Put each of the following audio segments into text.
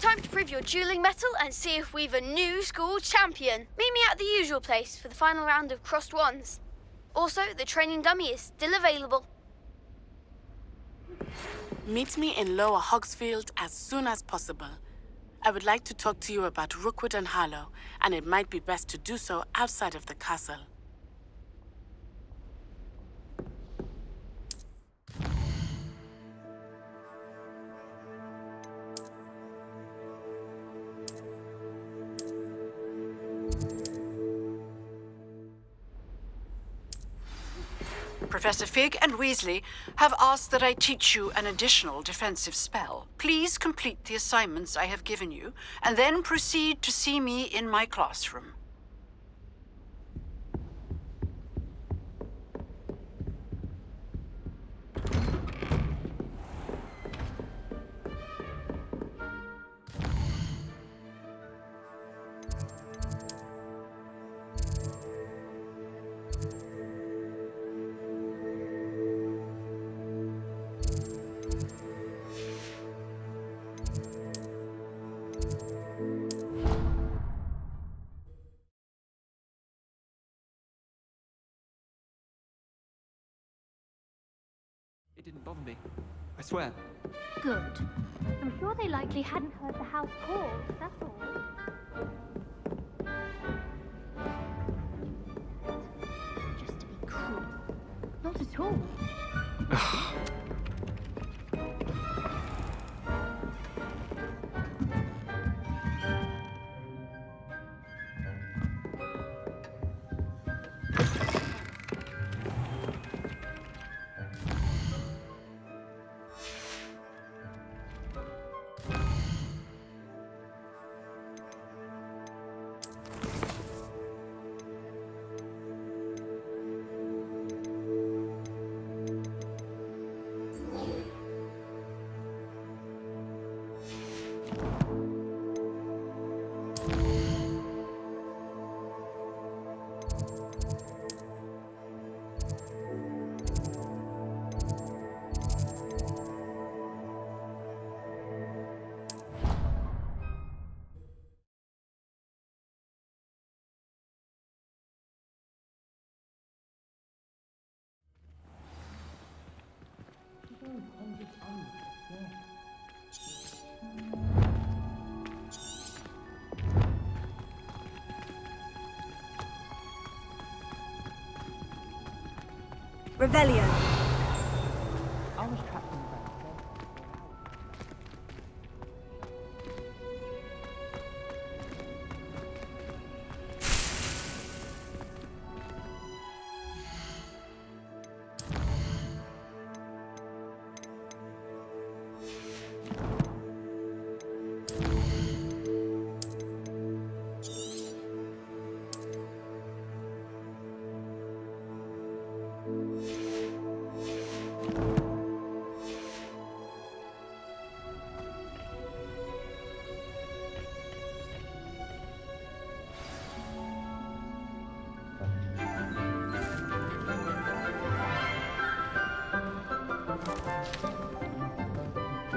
time to prove your dueling mettle and see if we've a new school champion. Meet me at the usual place for the final round of crossed wands. Also, the training dummy is still available. Meet me in Lower Hogsfield as soon as possible. I would like to talk to you about Rookwood and Harlow, and it might be best to do so outside of the castle. Professor Fig and Weasley have asked that I teach you an additional defensive spell. Please complete the assignments I have given you, and then proceed to see me in my classroom. It didn't bother me. I swear. Good. I'm sure they likely hadn't heard the house call, that's all. Just to be cruel. Not at all. Revelio. I was trapped in the back.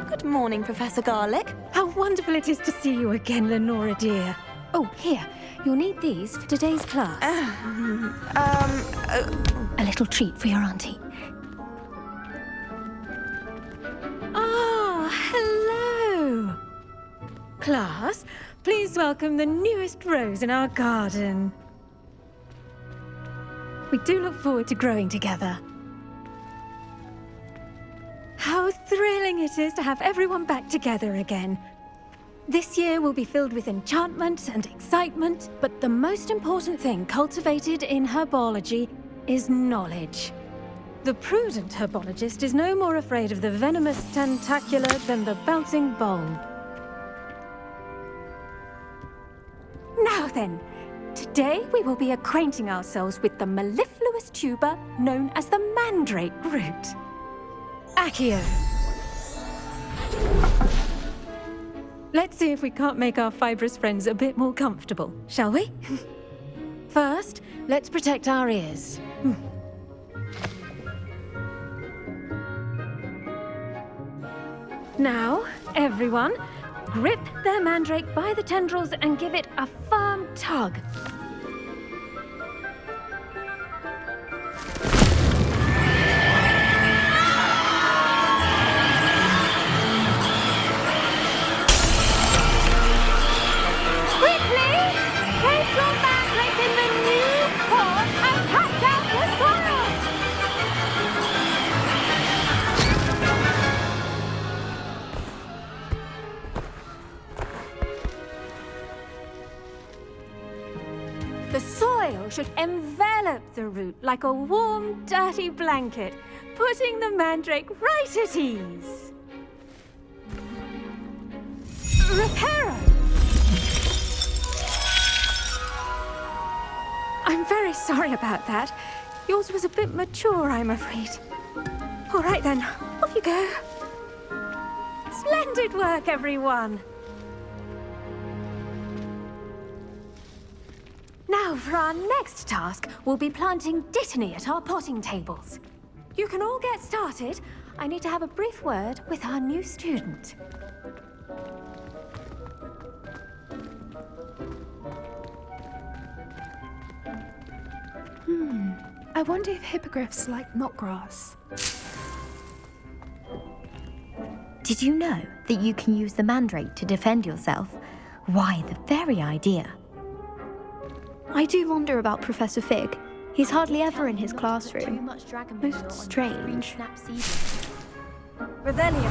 Good morning, Professor Garlick. How wonderful it is to see you again, Lenora dear. Oh, here. You'll need these for today's class. A little treat for your auntie. Ah, hello. Class, please welcome the newest rose in our garden. We do look forward to growing together. How thrilling it is to have everyone back together again. This year will be filled with enchantment and excitement, but the most important thing cultivated in herbology is knowledge. The prudent herbologist is no more afraid of the venomous tentacular than the bouncing bulb. Now then, today we will be acquainting ourselves with the mellifluous tuber known as the mandrake root. Accio. Let's see if we can't make our fibrous friends a bit more comfortable, shall we? First, let's protect our ears. Now, everyone, Grip their mandrake by the tendrils and give it a firm tug. Quickly! Place your mandrake in the new pot and catch out the soil! The soil should envelop the root like a warm, dirty blanket, putting the mandrake right at ease. Reparo! I'm very sorry about that. Yours was a bit mature, I'm afraid. All right then, off you go. Splendid work, everyone! Now, for our next task, we'll be planting Dittany at our potting tables. You can all get started. I need to have a brief word with our new student. I wonder if hippogriffs like knotgrass. Did you know that you can use the mandrake to defend yourself? Why, the very idea. I do wonder about Professor Fig. He's hardly ever in his Too classroom. much dragon Most meal on strange. snap seeds. Revelio.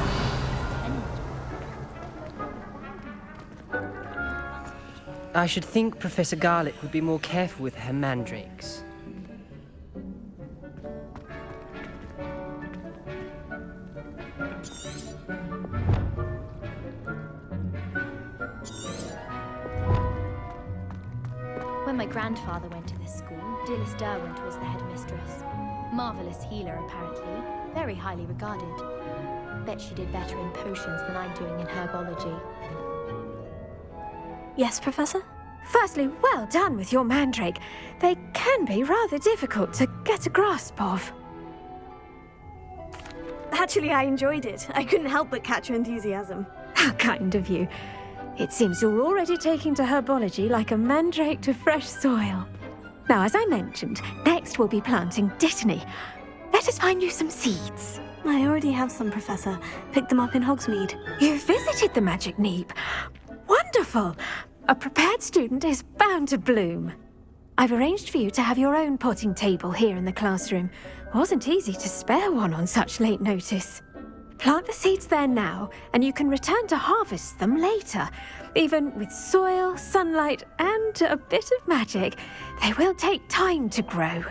I should think Professor Garlick would be more careful with her mandrakes. When my grandfather went to this school, Dilys Derwent was the headmistress. Marvelous healer, apparently. Very highly regarded. Bet she did better in potions than I'm doing in herbology. Yes, Professor? Firstly, well done with your mandrake. They can be rather difficult to get a grasp of. Actually, I enjoyed it. I couldn't help but catch your enthusiasm. How kind of you. It seems you're already taking to herbology like a mandrake to fresh soil. Now, as I mentioned, next we'll be planting Dittany. Let us find you some seeds. I already have some, Professor. Picked them up in Hogsmeade. You visited the Magic Neep. Wonderful! A prepared student is bound to bloom. I've arranged for you to have your own potting table here in the classroom. Wasn't easy to spare one on such late notice. Plant the seeds there now, and you can return to harvest them later. Even with soil, sunlight, and a bit of magic, they will take time to grow.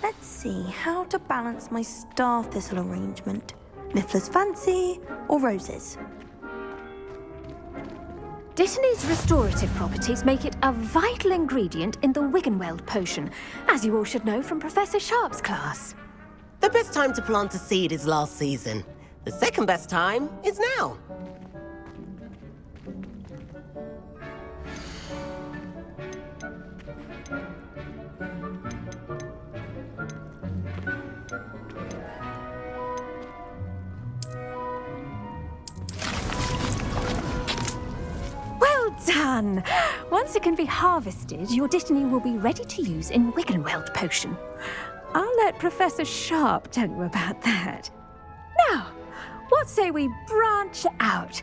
Let's see how to balance my star thistle arrangement. Miffler's Fancy or roses? Dittany's restorative properties make it a vital ingredient in the Wiggenweld potion, as you all should know from Professor Sharp's class. The best time to plant a seed is last season. The second best time is now. Well done! Once it can be harvested, your Dittany will be ready to use in Wiggenweld potion. I'll let Professor Sharp tell you about that. Now, what say we branch out?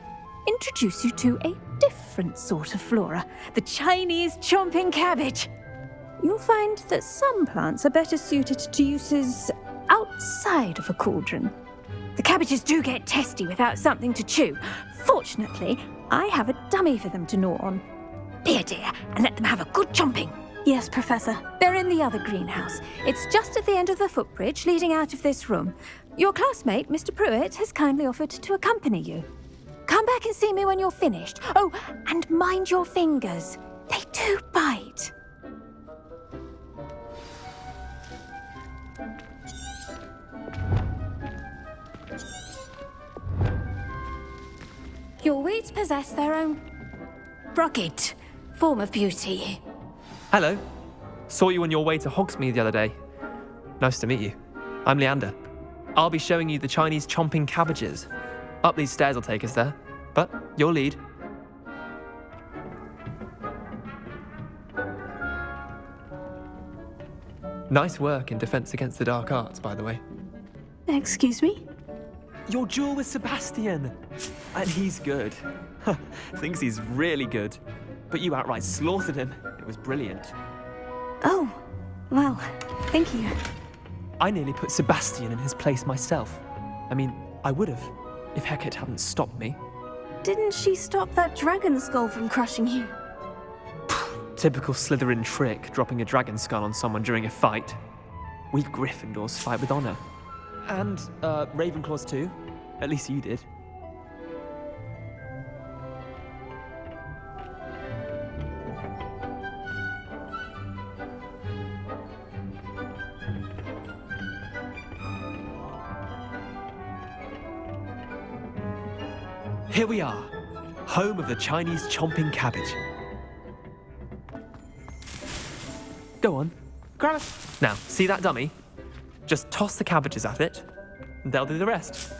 Introduce you to a different sort of flora, the Chinese chomping cabbage. You'll find that some plants are better suited to uses outside of a cauldron. The cabbages do get testy without something to chew. Fortunately, I have a dummy for them to gnaw on. Be a dear and let them have a good chomping. Yes, Professor. They're in the other greenhouse. It's just at the end of the footbridge leading out of this room. Your classmate, Mr. Pruitt, has kindly offered to accompany you. Come back and see me when you're finished. Oh, and mind your fingers. They do bite. Your weeds possess their own rugged form of beauty. Hello. Saw you on your way to Hogsmeade the other day. Nice to meet you. I'm Leander. I'll be showing you the Chinese chomping cabbages. Up these stairs will take us there. But your lead. Nice work in Defense Against the Dark Arts, by the way. Excuse me? Your duel with Sebastian! And he's good. Thinks he's really good. But you outright slaughtered him. It was brilliant. Oh, well, thank you. I nearly put Sebastian in his place myself. I mean, I would have, if Hecate hadn't stopped me. Didn't she stop that dragon skull from crushing you? Typical Slytherin trick, dropping a dragon skull on someone during a fight. We Gryffindors fight with honor. And, Ravenclaws too. At least you did. Here we are, home of the Chinese chomping cabbage. Go on, grab it. Now, see that dummy? Just toss the cabbages at it, and they'll do the rest.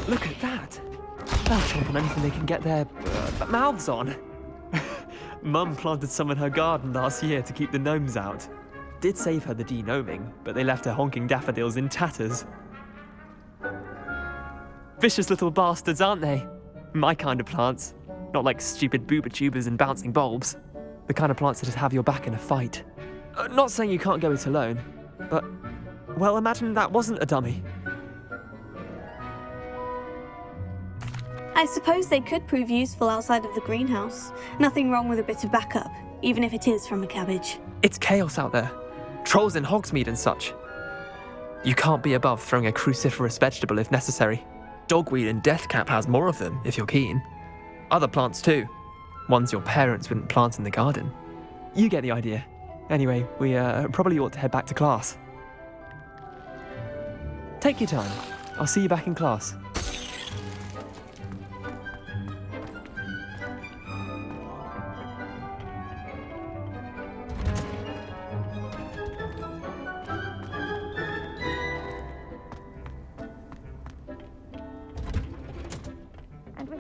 Look at that. They'll chomp on anything they can get their mouths on. Mum planted some in her garden last year to keep the gnomes out. Did save her the de-gnoming, but they left her honking daffodils in tatters. Vicious little bastards, aren't they? My kind of plants. Not like stupid booba tubers and bouncing bulbs. The kind of plants that'd have your back in a fight. Not saying you can't go it alone, but, well, imagine that wasn't a dummy. I suppose they could prove useful outside of the greenhouse. Nothing wrong with a bit of backup, even if it is from a cabbage. It's chaos out there. Trolls in Hogsmeade and such. You can't be above throwing a cruciferous vegetable if necessary. Dogweed and Deathcap has more of them, if you're keen. Other plants too. Ones your parents wouldn't plant in the garden. You get the idea. Anyway, we probably ought to head back to class. Take your time. I'll see you back in class.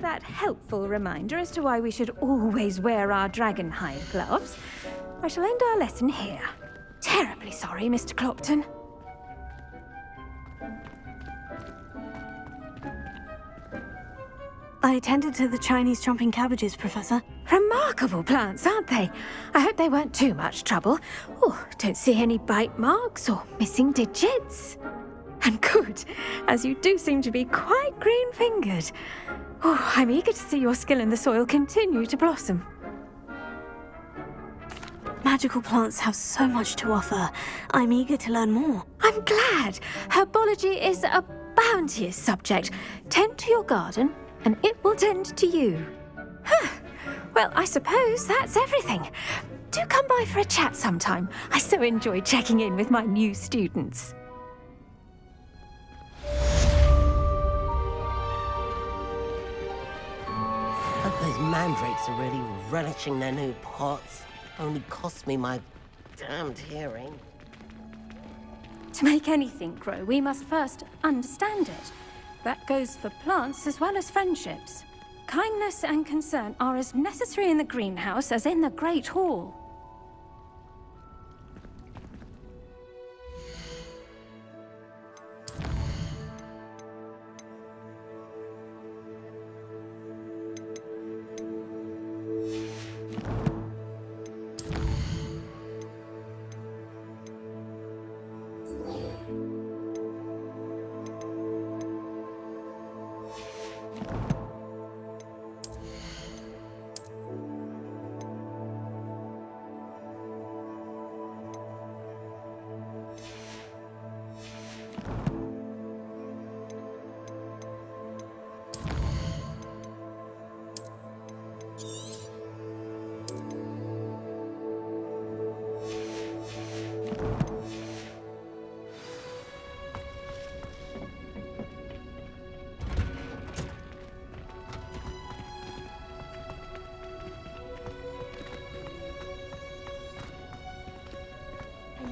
That helpful reminder as to why we should always wear our dragonhide gloves, I shall end our lesson here. Terribly sorry, Mr. Clopton. I attended to the Chinese chomping cabbages, Professor. Remarkable plants, aren't they? I hope they weren't too much trouble. Oh, don't see any bite marks or missing digits. And good, as you do seem to be quite green-fingered. Oh, I'm eager to see your skill in the soil continue to blossom. Magical plants have so much to offer. I'm eager to learn more. I'm glad. Herbology is a bounteous subject. Tend to your garden, and it will tend to you. Huh. Well, I suppose that's everything. Do come by for a chat sometime. I so enjoy checking in with my new students. Those mandrakes are really relishing their new pots. Only cost me my damned hearing. To make anything grow, we must first understand it. That goes for plants as well as friendships. Kindness and concern are as necessary in the greenhouse as in the Great Hall.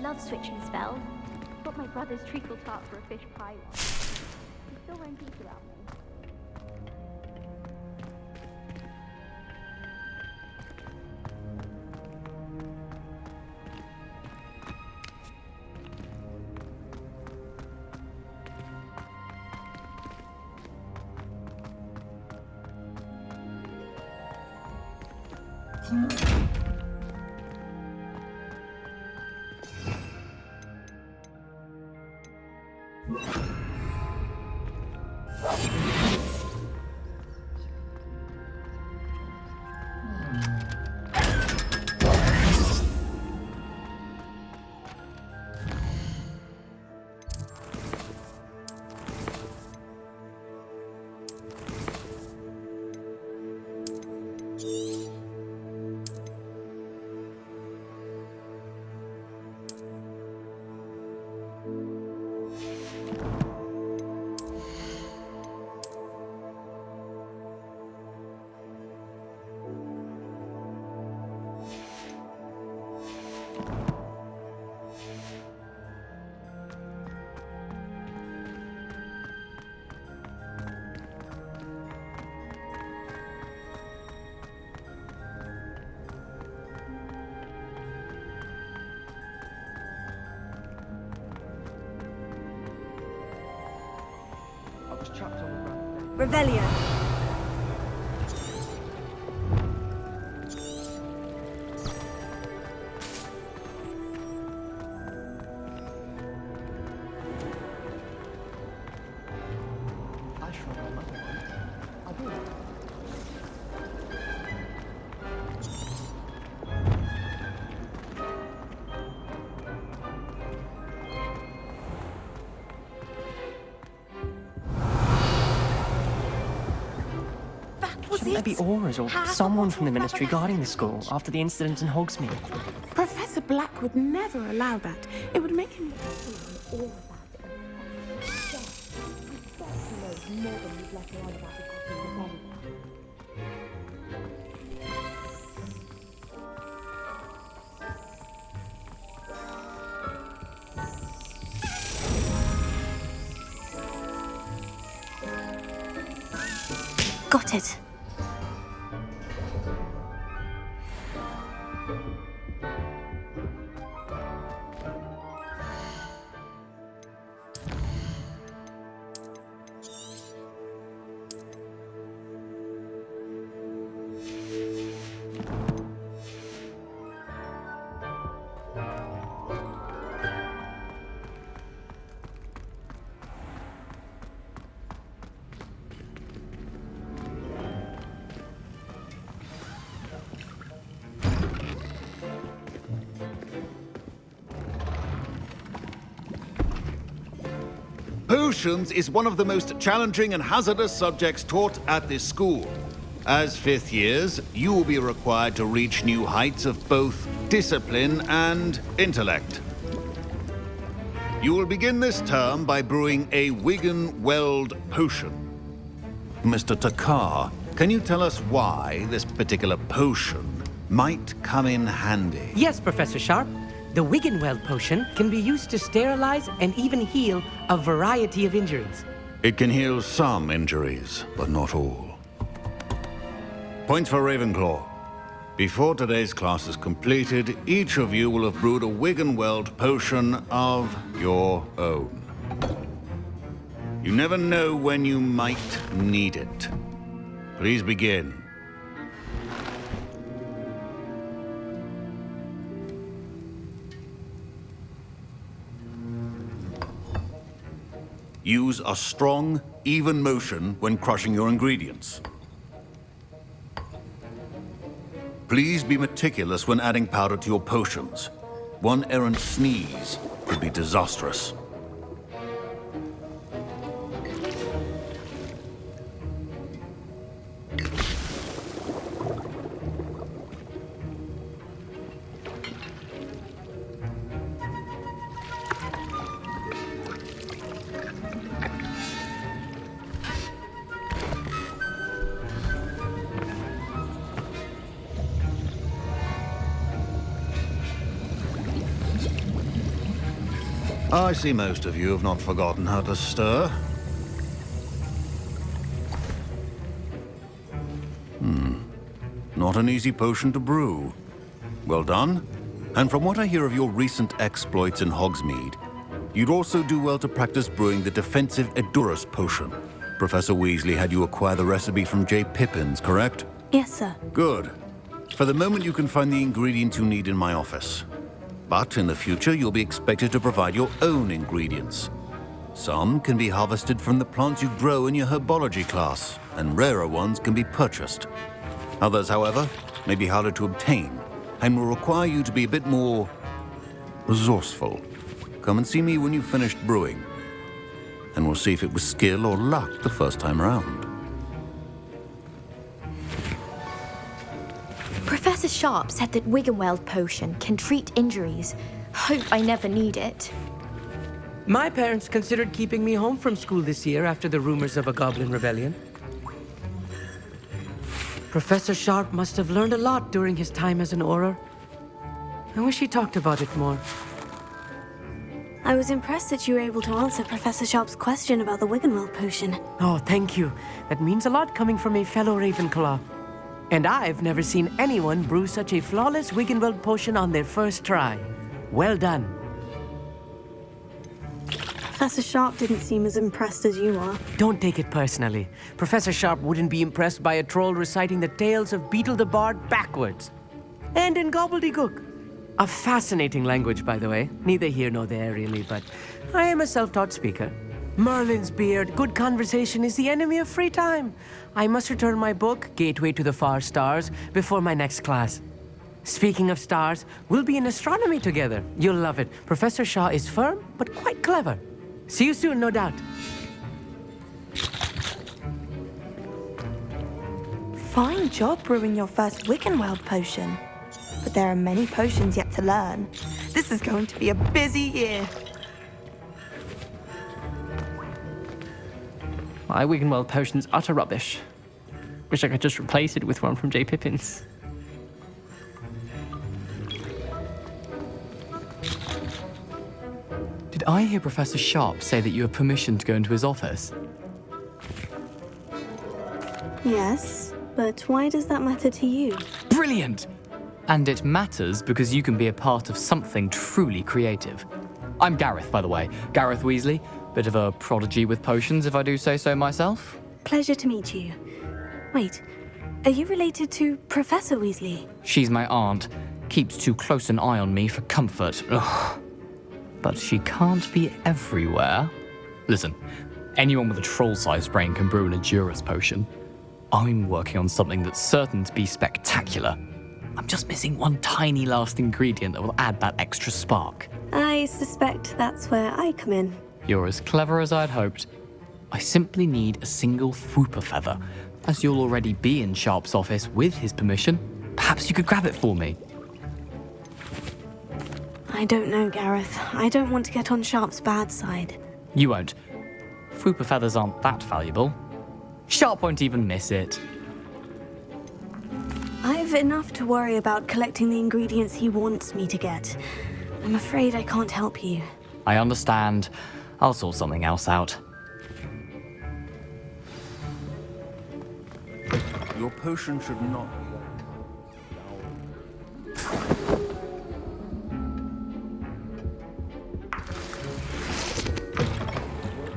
love switching spells. Got my brother's treacle tart for a fish pie once. He still won't eat without me. Revelio. Shouldn't there be auras or someone from the ministry guarding the school after the incident in Hogsmeade? Professor Black would never allow that. It would make him... Got it. Potions is one of the most challenging and hazardous subjects taught at this school. As fifth years, you will be required to reach new heights of both discipline and intellect. You will begin this term by brewing a Wigan-Weld potion. Mr. Takar, can you tell us why this particular potion might come in handy? Yes, Professor Sharp. The Wigan-Weld potion can be used to sterilize and even heal a variety of injuries. It can heal some injuries, but not all. Points for Ravenclaw. Before today's class is completed, each of you will have brewed a Wigan-Weld potion of your own. You never know when you might need it. Please begin. Use a strong, even motion when crushing your ingredients. Please be meticulous when adding powder to your potions. One errant sneeze could be disastrous. I see most of you have not forgotten how to stir. Not an easy potion to brew. Well done. And from what I hear of your recent exploits in Hogsmeade, you'd also do well to practice brewing the defensive Edurus potion. Professor Weasley had you acquire the recipe from J. Pippins, correct? Yes, sir. Good. For the moment, you can find the ingredients you need in my office. But in the future, you'll be expected to provide your own ingredients. Some can be harvested from the plants you grow in your herbology class, and rarer ones can be purchased. Others, however, may be harder to obtain, and will require you to be a bit more resourceful. Come and see me when you've finished brewing, and we'll see if it was skill or luck the first time around. Professor Sharp said that Wiggenweld potion can treat injuries. Hope I never need it. My parents considered keeping me home from school this year after the rumors of a goblin rebellion. Professor Sharp must have learned a lot during his time as an Auror. I wish he talked about it more. I was impressed that you were able to answer Professor Sharp's question about the Wiggenweld potion. Oh, thank you. That means a lot coming from a fellow Ravenclaw. And I've never seen anyone brew such a flawless Wiggenweld potion on their first try. Well done. Professor Sharp didn't seem as impressed as you are. Don't take it personally. Professor Sharp wouldn't be impressed by a troll reciting the tales of Beetle the Bard backwards. And in gobbledygook. A fascinating language, by the way. Neither here nor there, really, but I am a self-taught speaker. Merlin's beard, good conversation is the enemy of free time. I must return my book, Gateway to the Far Stars, before my next class. Speaking of stars, we'll be in astronomy together. You'll love it. Professor Shaw is firm, but quite clever. See you soon, no doubt. Fine job brewing your first Wiggenweld potion. But there are many potions yet to learn. This is going to be a busy year. My Wiggenweld potion's utter rubbish. Wish I could just replace it with one from J. Pippins. Did I hear Professor Sharp say that you have permission to go into his office? Yes, but why does that matter to you? Brilliant! And it matters because you can be a part of something truly creative. I'm Gareth, by the way. Gareth Weasley. Bit of a prodigy with potions, if I do say so myself. Pleasure to meet you. Wait, are you related to Professor Weasley? She's my aunt. Keeps too close an eye on me for comfort. Ugh. But she can't be everywhere. Listen, anyone with a troll-sized brain can brew an Edurus potion. I'm working on something that's certain to be spectacular. I'm just missing one tiny last ingredient that will add that extra spark. I suspect that's where I come in. You're as clever as I'd hoped. I simply need a single Fwooper feather. As you'll already be in Sharp's office with his permission, perhaps you could grab it for me. I don't know, Gareth. I don't want to get on Sharp's bad side. You won't. Fwooper feathers aren't that valuable. Sharp won't even miss it. I've enough to worry about collecting the ingredients he wants me to get. I'm afraid I can't help you. I understand. I'll sort something else out. Your potion should not be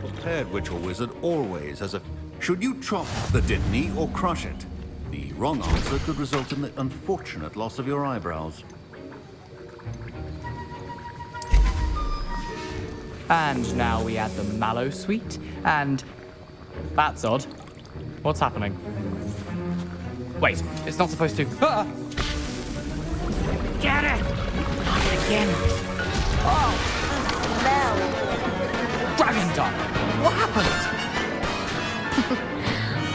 prepared, witch or wizard, always as a... Should you chop the Dittany or crush it? The wrong answer could result in the unfortunate loss of your eyebrows. And now we add the mallow sweet, and... That's odd. What's happening? Wait, it's not supposed to... Ah! Get it! Not again. Oh, smell! Dragon Dung! What happened?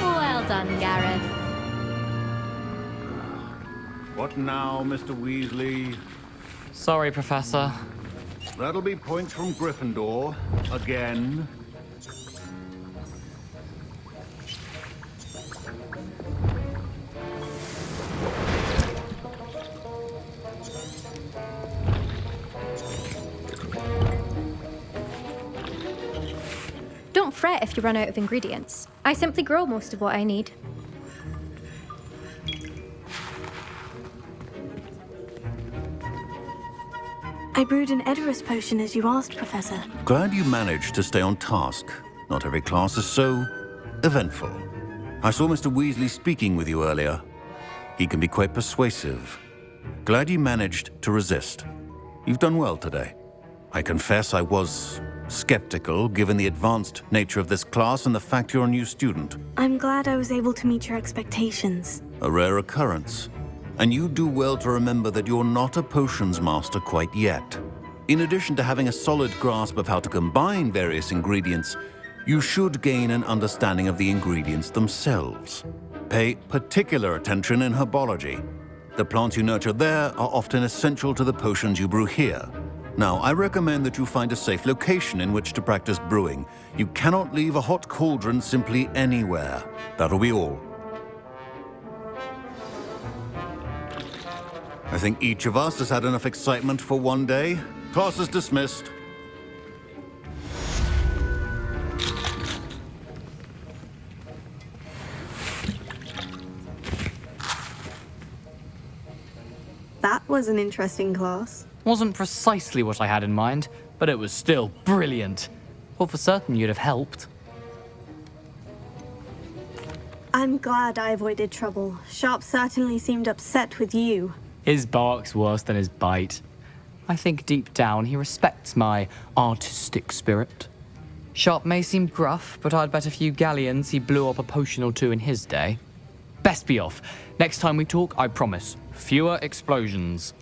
Well done, Gareth. What now, Mr. Weasley? Sorry, Professor. That'll be points from Gryffindor. Again. don't fret if you run out of ingredients. I simply grow most of what I need. I brewed an Edorus potion as you asked, Professor. Glad you managed to stay on task. Not every class is so eventful. I saw Mr. Weasley speaking with you earlier. He can be quite persuasive. Glad you managed to resist. You've done well today. I confess I was skeptical, given the advanced nature of this class and the fact you're a new student. I'm glad I was able to meet your expectations. A rare occurrence. And you do well to remember that you're not a potions master quite yet. In addition to having a solid grasp of how to combine various ingredients, you should gain an understanding of the ingredients themselves. Pay particular attention in herbology. The plants you nurture there are often essential to the potions you brew here. Now, I recommend that you find a safe location in which to practice brewing. You cannot leave a hot cauldron simply anywhere. That'll be all. I think each of us has had enough excitement for one day. Class is dismissed. That was an interesting class. Wasn't precisely what I had in mind, but it was still brilliant. Thought for certain you'd have helped. I'm glad I avoided trouble. Sharp certainly seemed upset with you. His bark's worse than his bite. I think deep down he respects my artistic spirit. Sharp may seem gruff, but I'd bet a few galleons he blew up a potion or two in his day. Best be off. Next time we talk, I promise, fewer explosions.